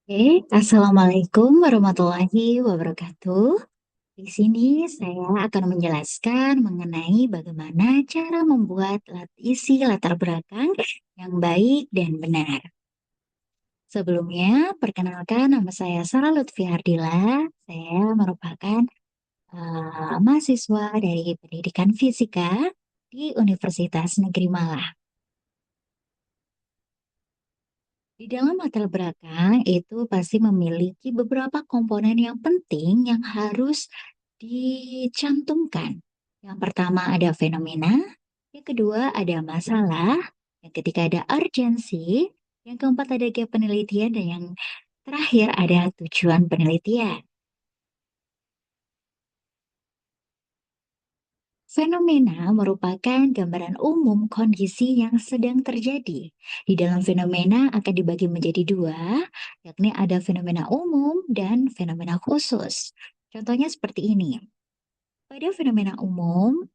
Assalamualaikum warahmatullahi wabarakatuh. Di sini saya akan menjelaskan mengenai bagaimana cara membuat isi latar belakang yang baik dan benar. Sebelumnya, perkenalkan nama saya Sarah Lutfi Hardila. Saya merupakan mahasiswa dari Pendidikan Fisika di Universitas Negeri Malang. Di dalam latar belakang itu pasti memiliki beberapa komponen yang penting yang harus dicantumkan. Yang pertama ada fenomena, yang kedua ada masalah, yang ketiga ada urgensi, yang keempat ada gap penelitian, dan yang terakhir ada tujuan penelitian. Fenomena merupakan gambaran umum kondisi yang sedang terjadi. Di dalam fenomena akan dibagi menjadi dua, yakni ada fenomena umum dan fenomena khusus. Contohnya seperti ini. Pada fenomena umum,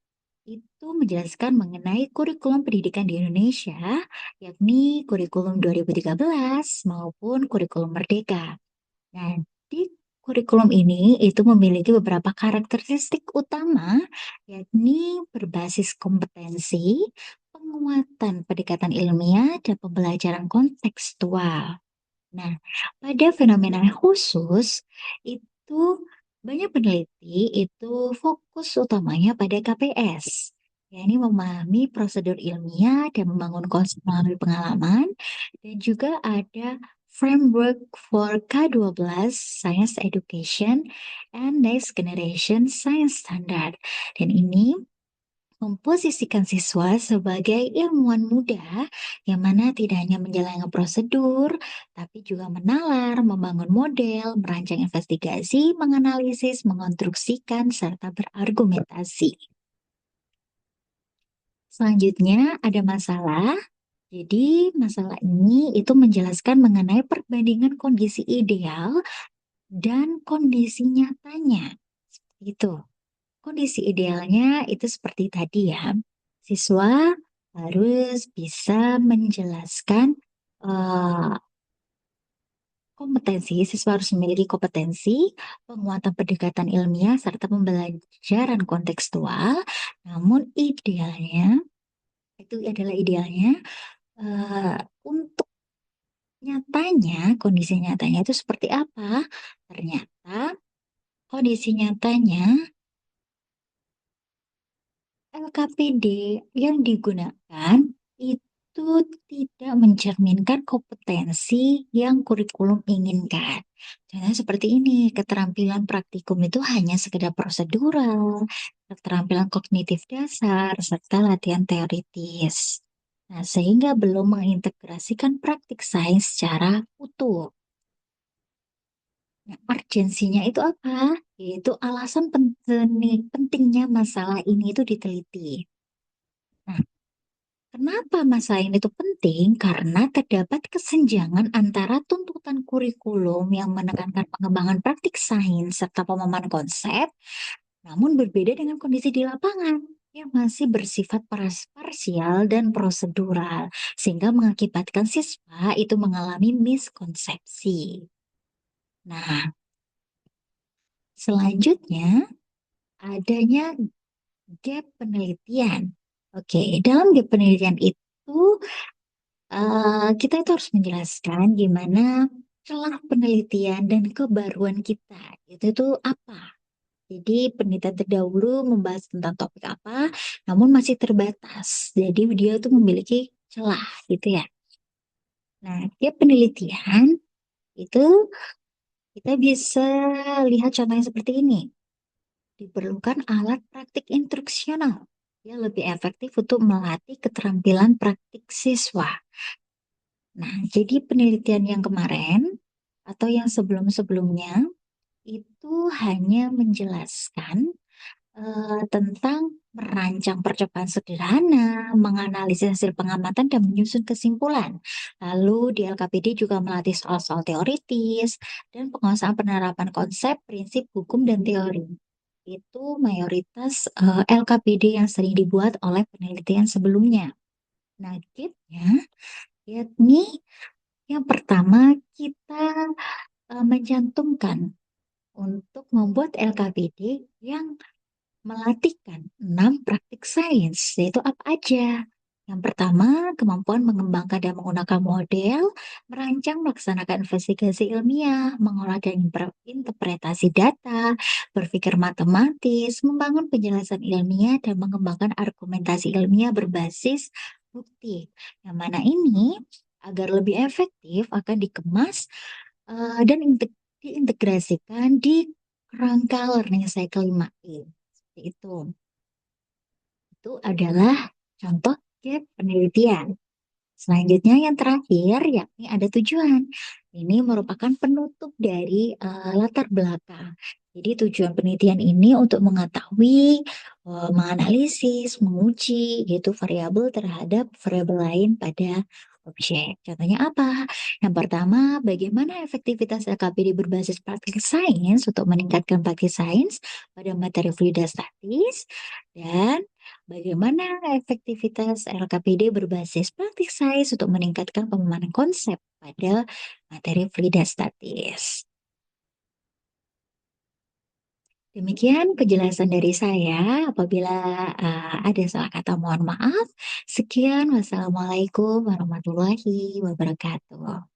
itu menjelaskan mengenai kurikulum pendidikan di Indonesia, yakni kurikulum 2013 maupun kurikulum Merdeka. Nah, di kurikulum ini itu memiliki beberapa karakteristik utama, yakni berbasis kompetensi, penguatan pendekatan ilmiah, dan pembelajaran kontekstual. Nah, pada fenomena khusus itu banyak peneliti itu fokus utamanya pada KPS, yakni memahami prosedur ilmiah dan membangun konsep melalui pengalaman, dan juga ada framework for K12 Science Education and Next Generation Science Standard. Dan ini memposisikan siswa sebagai ilmuwan muda yang mana tidak hanya menjalankan prosedur, tapi juga menalar, membangun model, merancang investigasi, menganalisis, mengonstruksikan, serta berargumentasi. Selanjutnya ada masalah. Jadi masalah ini itu menjelaskan mengenai perbandingan kondisi ideal dan kondisi nyatanya. Itu. Kondisi idealnya itu seperti tadi ya. Siswa harus bisa menjelaskan eh, kompetensi, siswa harus memiliki kompetensi, penguatan pendekatan ilmiah, serta pembelajaran kontekstual. Namun idealnya, itu adalah idealnya eh, untuk nyatanya, kondisi nyatanya itu seperti apa? Ternyata kondisi nyatanya LKPD yang digunakan itu tidak mencerminkan kompetensi yang kurikulum inginkan. Contohnya seperti ini, keterampilan praktikum itu hanya sekedar prosedural, keterampilan kognitif dasar, serta latihan teoritis. Nah, sehingga belum mengintegrasikan praktik sains secara utuh. Nah, urgensinya itu apa? Yaitu alasan pentingnya masalah ini itu diteliti. Nah, kenapa masalah ini itu penting? Karena terdapat kesenjangan antara tuntutan kurikulum yang menekankan pengembangan praktik sains serta pemahaman konsep, namun berbeda dengan kondisi di lapangan yang masih bersifat parsial dan prosedural, sehingga mengakibatkan siswa itu mengalami miskonsepsi. Nah, selanjutnya adanya gap penelitian. Oke, dalam gap penelitian itu kita itu harus menjelaskan gimana celah penelitian dan kebaruan kita. Itu apa? Jadi penelitian terdahulu membahas tentang topik apa, namun masih terbatas. Jadi dia itu memiliki celah gitu ya. Nah, dia penelitian itu kita bisa lihat contohnya seperti ini. Diperlukan alat praktik instruksional yang lebih efektif untuk melatih keterampilan praktik siswa. Nah, jadi penelitian yang kemarin atau yang sebelum-sebelumnya itu hanya menjelaskan tentang merancang percobaan sederhana, menganalisis hasil pengamatan, dan menyusun kesimpulan. Lalu di LKPD juga melatih soal-soal teoritis dan penguasaan penerapan konsep, prinsip, hukum, dan teori. Itu mayoritas LKPD yang sering dibuat oleh penelitian sebelumnya. Nah, yakni Yang pertama, kita mencantumkan untuk membuat LKPD yang melatihkan 6 praktik sains, yaitu apa aja? Yang pertama, kemampuan mengembangkan dan menggunakan model, merancang, melaksanakan investigasi ilmiah, mengolah dan interpretasi data, berpikir matematis, membangun penjelasan ilmiah, dan mengembangkan argumentasi ilmiah berbasis bukti. Yang mana ini, agar lebih efektif, akan dikemas dan diintegrasikan di kerangka learning cycle 5E. Seperti itu. Itu adalah contoh gap penelitian. Selanjutnya yang terakhir yakni ada tujuan. Ini merupakan penutup dari latar belakang. Jadi tujuan penelitian ini untuk mengetahui, menganalisis, menguji gitu variabel terhadap variabel lain pada objek. Contohnya apa? Yang pertama, bagaimana efektivitas LKPD berbasis praktik sains untuk meningkatkan praktik sains pada materi fluida statis dan bagaimana efektivitas LKPD berbasis praktik sains untuk meningkatkan pemahaman konsep pada materi fluida statis? Demikian penjelasan dari saya. Apabila ada salah kata, mohon maaf. Sekian, wassalamualaikum warahmatullahi wabarakatuh.